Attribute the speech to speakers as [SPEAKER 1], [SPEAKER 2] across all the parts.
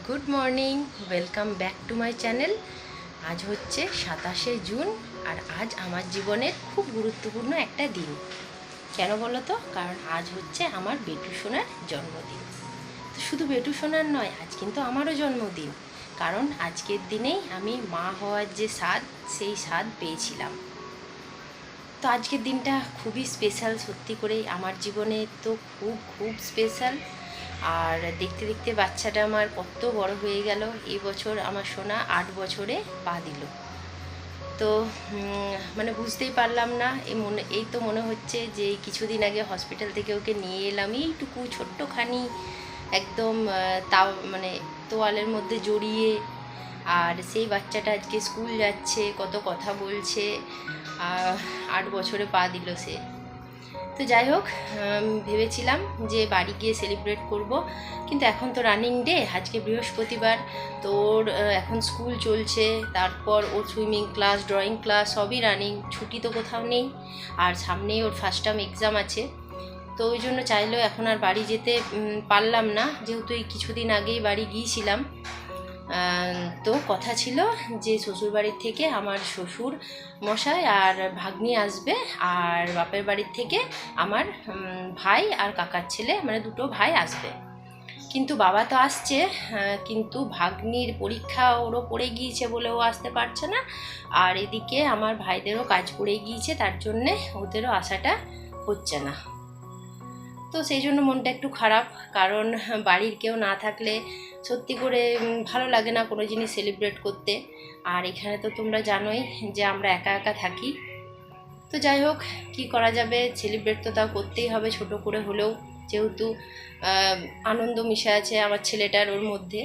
[SPEAKER 1] Good morning, welcome back to my channel. আজ হচ্ছে 27শে June আর আজ আমার জীবনের খুব গুরুত্বপূর্ণ একটা দিন। কেন বলো তো? কারণ আজ হচ্ছে আমার বেটু সোনার জন্মদিন। তো শুধু বেটু সোনার নয়, আজ কিন্তু আমারও জন্মদিন। কারণ আজকের দিনেই আমি মা হওয়ার যে স্বাদ, সেই স্বাদ পেয়েছিলাম। তো আজকের দিনটা খুবই স্পেশাল, সত্যি করেই আমার জীবনে তো খুব খুব স্পেশাল। আর দেখতে দেখতে বাচ্চাটা আমার কত বড় হয়ে গেল। এই বছর আমার সোনা 8 বছরে পা দিল। তো মানে বুঝতেই পারলাম না, এই তো মনে হচ্ছে যে কিছুদিন আগে হসপিটাল থেকে ওকে নিয়ে এলাম, এইটুকু ছোট্টখানি একদম তাও মানে তোয়ালের মধ্যে জড়িয়ে। আর সেই বাচ্চাটা আজকে স্কুল যাচ্ছে, কত কথা বলছে। 8 বছরে পা দিল সে। তো যাই হোক, ভেবেছিলাম যে বাড়ি গিয়ে সেলিব্রেট করব, কিন্তু এখন তো রানিং ডে, আজকে বৃহস্পতিবার। তো ওর এখন স্কুল চলছে, তারপর ওর সুইমিং ক্লাস, ড্রয়িং ক্লাস সবই রানিং, ছুটি তো কোথাও নেই। আর সামনেই ওর ফার্স্ট টার্ম এক্সাম আছে। তো ওই জন্য চাইলেও এখন আর বাড়ি যেতে পারলাম না, যেহেতু এই কিছুদিন আগেই বাড়ি গিয়েছিলাম। তো কথা ছিল যে শ্বশুরবাড়ির থেকে আমার শ্বশুর মশাই আর ভাগ্নি আসবে, আর বাপের বাড়ির থেকে আমার ভাই আর কাকার ছেলে, মানে দুটো ভাই আসবে। কিন্তু বাবা তো আসছে, কিন্তু ভাগ্নির পরীক্ষা ওরও পড়ে গিয়েছে বলে ও আসতে পারছে না। আর এদিকে আমার ভাইদেরও কাজ পড়ে গিয়েছে, তার জন্যে ওদেরও আসাটা হচ্ছে না। তো সেই জন্য মনটা একটু খারাপ, কারণ বাড়ির কেউ না থাকলে সত্যি করে ভালো লাগে না কোনো জিনিস সেলিব্রেট করতে। আর এখানে তো তোমরা জানোই যে আমরা একা একা থাকি। তো যাই হোক, কি করা যাবে, সেলিব্রেট তো তাও করতেই হবে, ছোট করে হলেও, যেহেতু আনন্দ মিশে আছে আমার ছেলেটার ওর মধ্যে।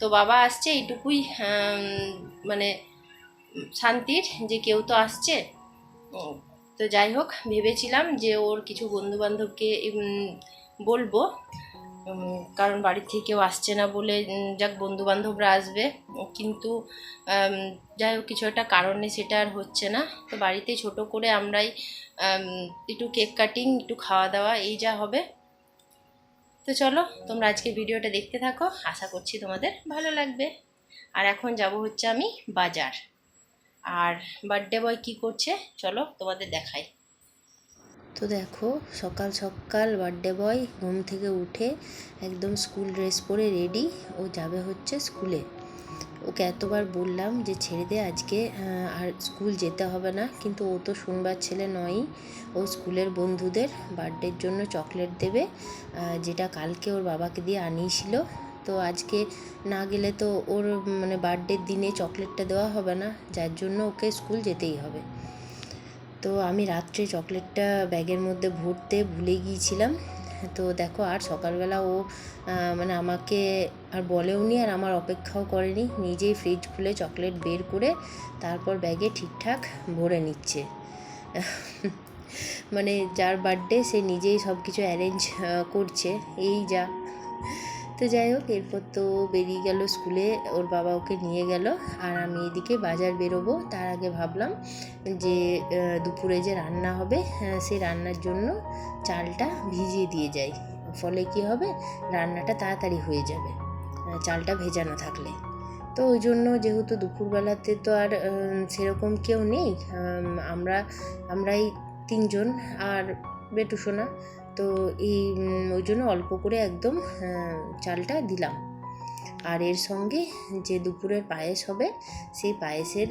[SPEAKER 1] তো বাবা আসছে এইটুকুই মানে শান্তির, যে কেউ তো আসছে। তো যাই হোক, ভেবেছিলাম যে ওর কিছু বন্ধুবান্ধবকে বলবো, কারণ বাড়ির থেকে কেউ আসছে না বলে যাক বন্ধুবান্ধবরা আসবে। কিন্তু যাই হোক, কিছু একটা কারণে সেটা আর হচ্ছে না। তো বাড়িতেই ছোট করে আমরাই একটু কেক কাটিং, একটু খাওয়া দাওয়া, এই যা হবে। তো চলো, তোমরা আজকে ভিডিওটা দেখতে থাকো, আশা করছি তোমাদের ভালো লাগবে। আর এখন যাব হচ্ছে আমি বাজার। আর বার্থডে বয় কী করছে চলো তোমাদের দেখাই। তো দেখো, সকাল সকাল বার্থডে বয় ঘুম থেকে উঠে একদম স্কুল ড্রেস পরে রেডি, ও যাবে হচ্ছে স্কুলে। ওকে এতবার বললাম যে ছেড়ে দে, আজকে আর স্কুল যেতে হবে না, কিন্তু ও তো শুনবার ছেলে নয়ই। ও স্কুলের বন্ধুদের বার্থডের জন্য চকলেট দেবে, যেটা কালকে ওর বাবাকে দিয়ে আনিয়েছিল। তো আজকে না গেলে তো ওর মানে বার্থডের দিনে চকলেটটা দেওয়া হবে না, যার জন্য ওকে স্কুল যেতেই হবে। তো আমি রাত্রে চকলেটটা ব্যাগের মধ্যে ভরতে ভুলে গিয়েছিলাম। তো দেখো, আর সকালবেলা ও মানে আমাকে আর বলেও নি, আর আমার অপেক্ষাও করেনি, নিজেই ফ্রিজ খুলে চকলেট বের করে তারপর ব্যাগে ঠিকঠাক ভরে নিচ্ছে। মানে যার বার্থডে সে নিজেই সব কিছু অ্যারেঞ্জ করছে, এই যা। তো যাই হোক, এরপর তো বেরিয়ে গেল স্কুলে, ওর বাবা ওকে নিয়ে গেল। আর আমি এদিকে বাজার বেরোবো, তার আগে ভাবলাম যে দুপুরে যে রান্না হবে সেই রান্নার জন্য চালটা ভিজিয়ে দিয়ে যাই, ফলে কি হবে, রান্নাটা তাড়াতাড়ি হয়ে যাবে চালটা ভেজানো থাকলে। তো ওই জন্য, যেহেতু দুপুরবেলাতে তো আর সেরকম কেউ নেই, আমরাই 3জন আর বেটু সোনা। তো ওই জন্য অল্প করে একদম চালটা দিলাম। আর এর সঙ্গে যে দুপুরের পায়েস হবে, সেই পায়েসের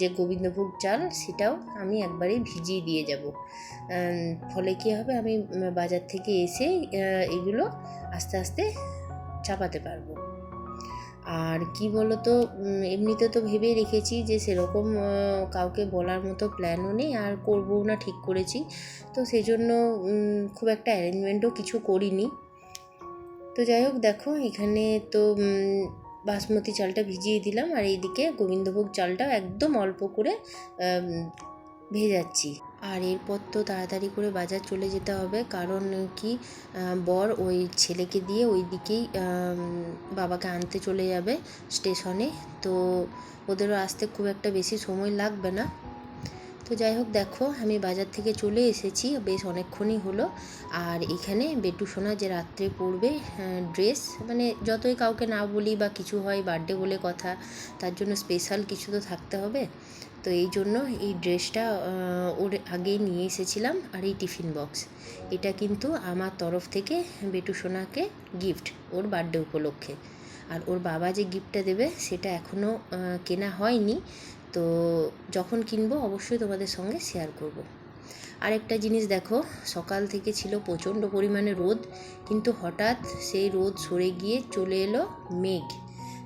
[SPEAKER 1] যে গোবিন্দভোগ চাল, সেটাও আমি একবারেই ভিজিয়ে দিয়ে যাব। ফলে কী হবে, আমি বাজার থেকে এসে এগুলো আস্তে আস্তে চাপাতে পারবো। আর কি বলো তো, এমনিতে তো ভেবেই রেখেছি যে সেরকম কাউকে বলার মতো প্ল্যানও নেই, আর করবও না ঠিক করেছি। তো সেই জন্য খুব একটা অ্যারেঞ্জমেন্টও কিছু করিনি। তো যাই হোক, দেখো এখানে তো বাসমতি চালটা ভিজিয়ে দিলাম, আর এইদিকে গোবিন্দভোগ চালটাও একদম অল্প করে ভেজাচ্ছি। আর এরপর তো তাড়াতাড়ি করে বাজার চলে যেতে হবে, কারণ কি, বর ওই ছেলেকে দিয়ে ওই দিকেই বাবাকে আনতে চলে যাবে স্টেশনে। তো ওদেরও আসতে খুব একটা বেশি সময় লাগবে না। তো যাই হোক, দেখো আমি বাজার থেকে চলে এসেছি, বেশ অনেকক্ষণই হলো। আর এখানে বেটু সোনা যে রাত্রে পরবে ড্রেস, মানে যতই কাউকে না বলি বা কিছু হয়, বার্থডে বলে কথা, তার জন্য স্পেশাল কিছু তো থাকতে হবে। তো এই জন্য এই ড্রেসটা ওর আগেই নিয়ে এসেছিলাম। আর এই টিফিন বক্স, এটা কিন্তু আমার তরফ থেকে বেটু সোনাকে গিফট, ওর বার্থডে উপলক্ষে। আর ওর বাবা যে গিফটটা দেবে সেটা এখনও কেনা হয়নি, তো যখন কিনবো অবশ্যই তোমাদের সঙ্গে শেয়ার করব। আরেকটা জিনিস দেখো, সকাল থেকে ছিল প্রচণ্ড পরিমাণে রোদ, কিন্তু হঠাৎ সেই রোদ সরে গিয়ে চলে এলো মেঘ,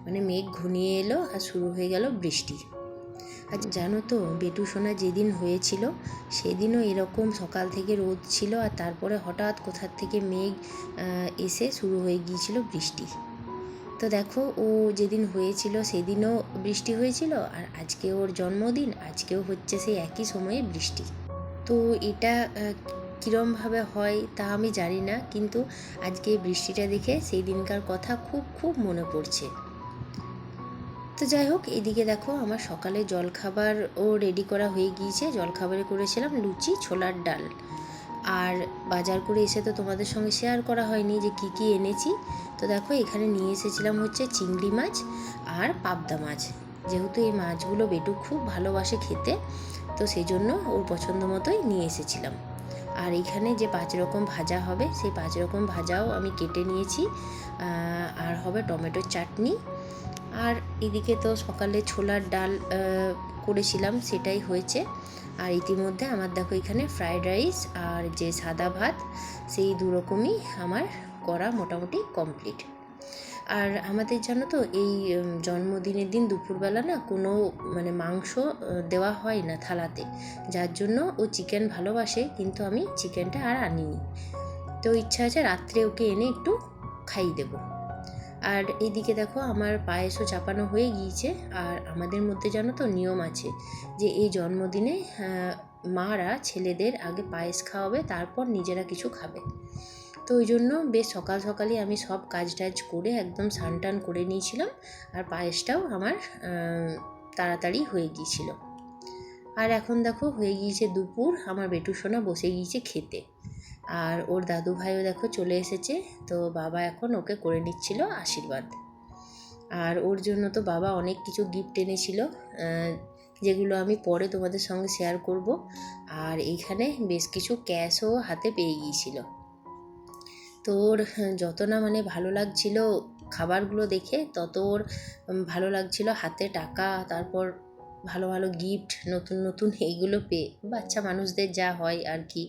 [SPEAKER 1] মানে মেঘ ঘনিয়ে এলো আর শুরু হয়ে গেল বৃষ্টি। আর জানো তো, বেটু সোনা যেদিন হয়েছিল সেদিনও এরকম সকাল থেকে রোদ ছিল, আর তারপরে হঠাৎ কোথার থেকে মেঘ এসে শুরু হয়ে গিয়েছিল বৃষ্টি। তো দেখো, ও যেদিন হয়েছিল সেদিনও বৃষ্টি হয়েছিল, আর আজকে ওর জন্মদিন, আজকেও হচ্ছে সেই একই সময়ে বৃষ্টি। তো এটা কীরমভাবে হয় তা আমি জানি না, কিন্তু আজকে বৃষ্টিটা দেখে সেই দিনকার কথা খুব খুব মনে পড়ছে। তো যাই হোক, এদিকে দেখো আমার সকালে জলখাবারও রেডি করা হয়ে গিয়েছে। জলখাবারে করেছিলাম লুচি, ছোলার ডাল। আর বাজার করে এসে তো তোমাদের সঙ্গে শেয়ার করা হয়নি যে কি কি এনেছি। তো দেখো, এখানে নিয়ে এসেছিলাম হচ্ছে চিংড়ি মাছ আর পাবদা মাছ। যেহেতু এই মাছগুলো বেটু খুব ভালোবাসে খেতে, তো সেই জন্য ওর পছন্দ মতোই নিয়ে এসেছিলাম। আর এখানে যে 5 রকম ভাজা হবে, সেই 5 রকম ভাজাও আমি কেটে নিয়েছি। আর হবে টমেটোর চাটনি। আর এদিকে তো সকালে ছোলার ডাল করেছিলাম, সেটাই হয়েছে। আর ইতিমধ্যে আমার দেখো এখানে ফ্রায়েড রাইস আর যে সাদা ভাত, সেই 2 রকমই আমার করা মোটামুটি কমপ্লিট। আর আমাদের জানো তো, এই জন্মদিনের দিন দুপুরবেলা না কোনো মানে মাংস দেওয়া হয় না থালাতে, যার জন্য ও চিকেন ভালোবাসে, কিন্তু আমি চিকেনটা আর আনিনি। তো ইচ্ছা আছে রাত্রে ওকে এনে একটু খাইয়ে দেবো। আর এইদিকে দেখো আমার পায়েসও চাপানো হয়ে গিয়েছে। আর আমাদের মধ্যে জানো তো নিয়ম আছে যে এই জন্মদিনে মারা ছেলেদের আগে পায়েস খাওয়াবে, তারপর নিজেরা কিছু খাবে। তো ওই জন্য বেশ সকাল সকালই আমি সব কাজ টাজ করে একদম স্নান টান করে নিয়েছিলাম। আর পায়েসটাও আমার তাড়াতাড়ি হয়ে গিয়েছিল। আর এখন দেখো হয়ে গিয়েছে দুপুর, আমার বেটু সোনা বসে গিয়েছে খেতে। আর ওর দাদু ভাইও দেখো চলে এসেছে, তো বাবা এখন ওকে করে নিচ্ছিল আশীর্বাদ। আর ওর জন্য তো বাবা অনেক কিছু গিফট এনেছিল, যেগুলো আমি পরে তোমাদের সঙ্গে শেয়ার করব। আর এইখানে বেশ কিছু ক্যাশও হাতে পেয়ে গিয়েছিল। তো ওর যত না মানে ভালো লাগছিল খাবারগুলো দেখে, তত ওর ভালো লাগছিল হাতে টাকা, তারপর ভালো ভালো গিফট, নতুন নতুন এইগুলো পেয়ে। বাচ্চা মানুষদের যা হয় আর কি।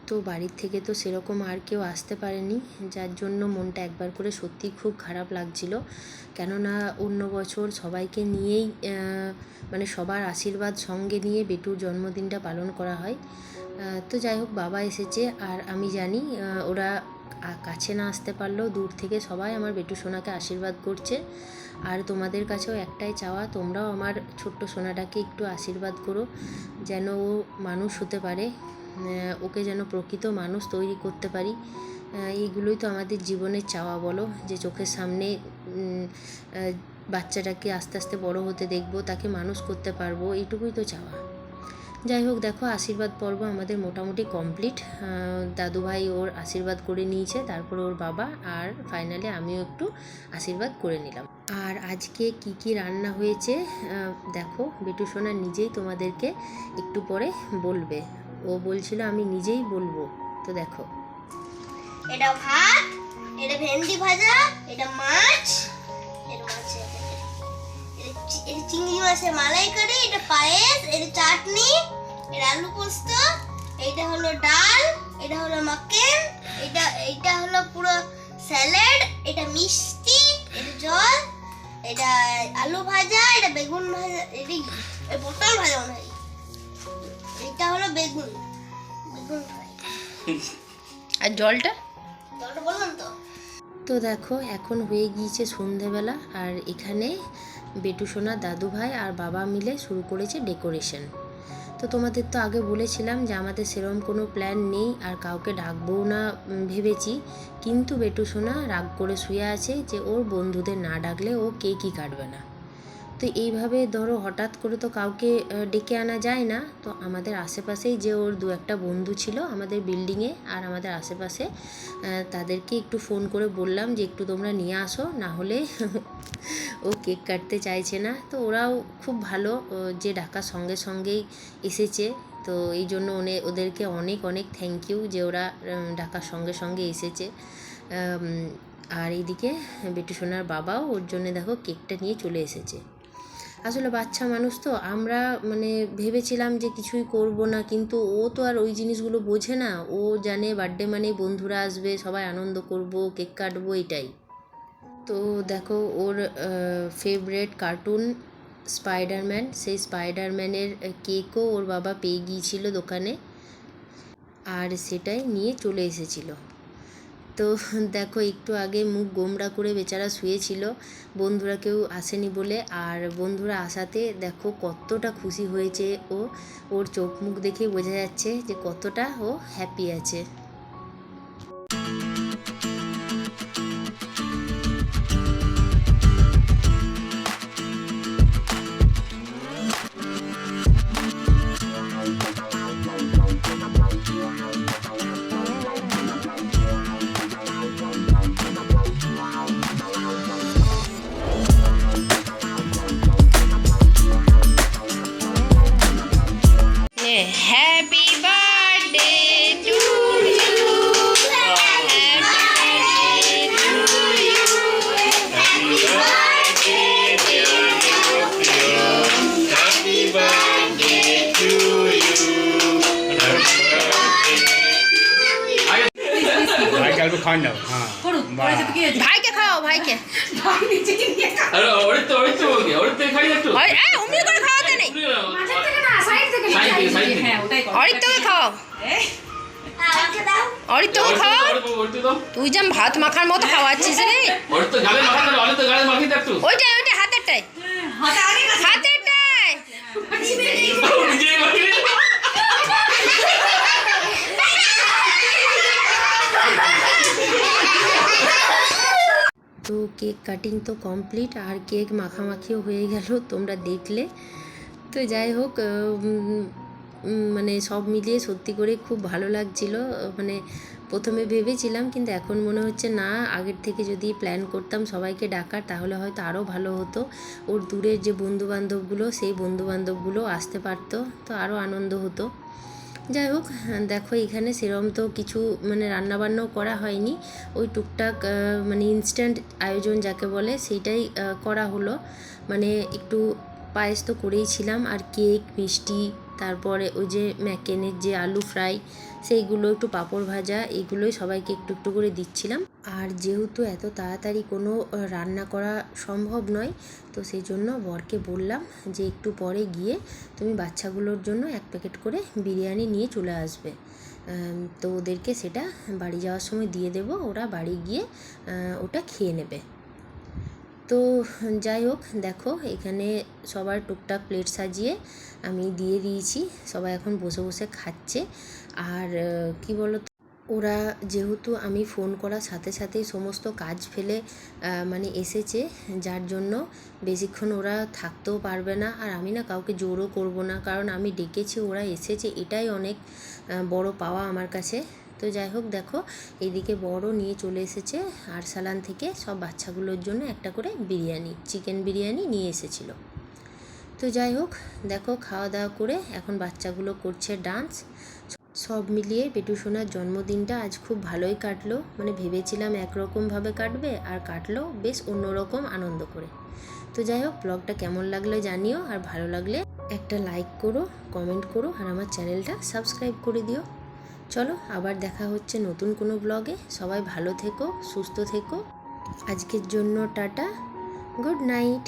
[SPEAKER 1] তো বাড়ির থেকে তো সেরকম আর কেউ আসতে পারেনি, যার জন্য মনটা একবার করে সত্যি খুব খারাপ লাগছিল। কেননা অন্য বছর সবাইকে নিয়েই মানে সবার আশীর্বাদ সঙ্গে নিয়ে বেটুর জন্মদিনটা পালন করা হয়। তো যাই হোক, বাবা এসেছে। আর আমি জানি ওরা কাছে না আসতে পারলেও দূর থেকে সবাই আমার বেটু সোনাকে আশীর্বাদ করছে। আর তোমাদের কাছেও একটাই চাওয়া, তোমরাও আমার ছোট্ট সোনাটাকে একটু আশীর্বাদ করো, যেন ও মানুষ হতে পারে, ওকে যেন প্রকৃত মানুষ তৈরি করতে পারি। এইগুলোই তো আমাদের জীবনের চাওয়া, বলো, যে চোখের সামনে বাচ্চাটাকে আস্তে আস্তে বড় হতে দেখবো, তাকে মানুষ করতে পারবো, এইটুকুই তো চাওয়া। যাই হোক, দেখো আশীর্বাদ পর্ব আমাদের মোটামুটি কমপ্লিট। দাদুভাই ওর আশীর্বাদ করে নিয়েছে, তারপর ওর বাবা, আর ফাইনালি আমিও একটু আশীর্বাদ করে নিলাম। আর আজকে কি কি রান্না হয়েছে দেখো, বেটু সোনা নিজেই তোমাদেরকে একটু পরে বলবে। ও বলছিল আমি নিজেই বলবো, তো দেখো।
[SPEAKER 2] এটা ভাত, এটা ভেন্ডি ভাজা, এটা মাছ, এটা চিংড়ি মাছের মালাইকারি, এটা পায়েস, এটা চাটনি, এটা আলু পোস্ত, এটা হলো ডাল, এটা হলো মাকেন, এটা হলো পুরো স্যালাড, এটা মিষ্টি, এটা জল, এটা আলু ভাজা, এটা বেগুন ভাজা, এটা পটল ভাজা মনে হয়, এটা হলো বেগুন ফ্রাই।
[SPEAKER 1] আর জলটা
[SPEAKER 2] বললাম তো।
[SPEAKER 1] তো দেখো এখন হয়ে গিয়েছে সন্ধেবেলা, আর এখানে বেটু সোনা, দাদু ভাই আর বাবা মিলে শুরু করেছে ডেকোরেশন। তো তোমাদের তো আগে বলেছিলাম যে আমাদের সেরকম কোনো প্ল্যান নেই, আর কাউকে ডাকবও না ভেবেছি, কিন্তু বেটু সোনা রাগ করে শুয়ে আছে যে ওর বন্ধুদের না ডাকলে ও কেকই কাটবে না। তো এইভাবে ধরো হঠাৎ করে তো কাউকে ডেকে আনা যায় না। তো আমাদের আশেপাশেই যে ওর দু একটা বন্ধু ছিল আমাদের বিল্ডিংয়ে আর আমাদের আশেপাশে, তাদেরকে একটু ফোন করে বললাম যে একটু তোমরা নিয়ে আসো, না হলে ও কেক কাটতে চাইছে না। তো ওরাও খুব ভালো, যে ডাকার সঙ্গে সঙ্গেই এসেছে। তো এই জন্য ওদেরকে অনেক অনেক থ্যাংক ইউ যে ওরা ডাকার সঙ্গে সঙ্গে এসেছে। আর এইদিকে বেটু সোনার বাবাও ওর জন্য দেখো কেকটা নিয়ে চলে এসেছে। আসলে বাচ্চা মানুষ তো, আমরা মানে ভেবেছিলাম যে কিছুই করব না, কিন্তু ও তো আর ওই জিনিসগুলো বোঝে না। ও জানে বার্থডে মানে বন্ধুরা আসবে, সবাই আনন্দ করব, কেক কাটবো, এটাই। তো দেখো ওর ফেভারিট কার্টুন স্পাইডারম্যান, সেই স্পাইডারম্যানের কেকও ওর বাবা পেয়ে গিয়েছিল দোকানে, আর সেটাই নিয়ে চলে এসেছিল। তো দেখো একটু আগে মুখ গোমড়া করে বেচারা শুয়েছিল, বন্ধুরা কেউ আসেনি বলে। আর বন্ধুরা আসাতে দেখো কতটা খুশি হয়েছে ও, ওর চোখ মুখ দেখে বোঝা যাচ্ছে যে কতটা ও হ্যাপি আছে। হ্যাপি বার্থডে টু ইউ, ভাইকে খাও, ভাইকে অমনি করে খাওয়াতে নেই, অরিত্রকে খাও, অরিত্রকে খাও। তুই যেমন ভাত মাখার মতো খাওয়াচ্ছিস রে, ওইটাই ওইটাই হাতেরটাই, হাতেরটাই। তো কেক কাটিং তো কমপ্লিট, আর কেক মাখামাখিও হয়ে গেল, তোমরা দেখলে। তো যাই হোক, মানে সব মিলিয়ে সত্যি করে খুব ভালো লাগছিল। মানে প্রথমে ভেবেছিলাম, কিন্তু এখন মনে হচ্ছে না, আগের থেকে যদি প্ল্যান করতাম সবাইকে ডাকার, তাহলে হয়তো আরও ভালো হতো। ওর দূরের যে বন্ধুবান্ধবগুলো, সেই বন্ধুবান্ধবগুলো আসতে পারতো, তো আরও আনন্দ হতো। যাই হোক, দেখো এখানে সেরকম তো কিছু মানে রান্নাবান্নাও করা হয়নি, ওই টুকটাক মানে ইনস্ট্যান্ট আয়োজন যাকে বলে সেইটাই করা হলো। মানে একটু পায়েস তো করেইছিলাম, আর কেক, মিষ্টি, তারপরে ওই যে ম্যাকেনের যে আলু ফ্রাই, সেইগুলো, একটু পাঁপড় ভাজা, এগুলোই সবাইকে একটু একটু করে দিচ্ছিলাম। আর যেহেতু এত তাড়াতাড়ি কোনো রান্না করা সম্ভব নয়, তো সেই জন্য বরকে বললাম যে একটু পরে গিয়ে তুমি বাচ্চাগুলোর জন্য 1 প্যাকেট করে বিরিয়ানি নিয়ে চলে আসবে। তো ওদেরকে সেটা বাড়ি যাওয়ার সময় দিয়ে দেবো, ওরা বাড়ি গিয়ে ওটা খেয়ে নেবে। তো যাই হোক, দেখো এখানে সবার টুকটাক প্লেট সাজিয়ে আমি দিয়ে দিয়েছি, সবাই এখন বসে বসে খাচ্ছে। আর কি বলো তো, ওরা যেহেতু আমি ফোন করার সাথে সাথেই সমস্ত কাজ ফেলে মানে এসেছে, যার জন্য বেশিক্ষণ ওরা থাকতেও পারবে না। আর আমি না কাউকে জোরও করব না, কারণ আমি ডেকেছি, ওরা এসেছে, এটাই অনেক বড় পাওয়া আমার কাছে। তো যাই হোক, দেখো এইদিকে বড়ও নিয়ে চলে এসেছে আরসালান থেকে সব বাচ্চাগুলোর জন্য একটা করে বিরিয়ানি, চিকেন বিরিয়ানি নিয়ে এসেছিলো। তো যাই হোক, দেখো খাওয়া দাওয়া করে এখন বাচ্চাগুলো করছে ডান্স। সব মিলিয়ে বেটু সোনার জন্মদিনটা আজ খুব ভালোই কাটলো। মানে ভেবেছিলাম একরকমভাবে কাটবে, আর কাটলো বেশ অন্যরকম আনন্দ করে। তো যাই হোক, ব্লগটা কেমন লাগলো জানিও, আর ভালো লাগলে একটা লাইক করো, কমেন্ট করো, আর আমার চ্যানেলটা সাবস্ক্রাইব করে দিও। চলো আবার দেখা হচ্ছে নতুন কোনো ব্লগে। সবাই ভালো থেকো, সুস্থ থেকো। আজকের জন্য টাটা, গুড নাইট।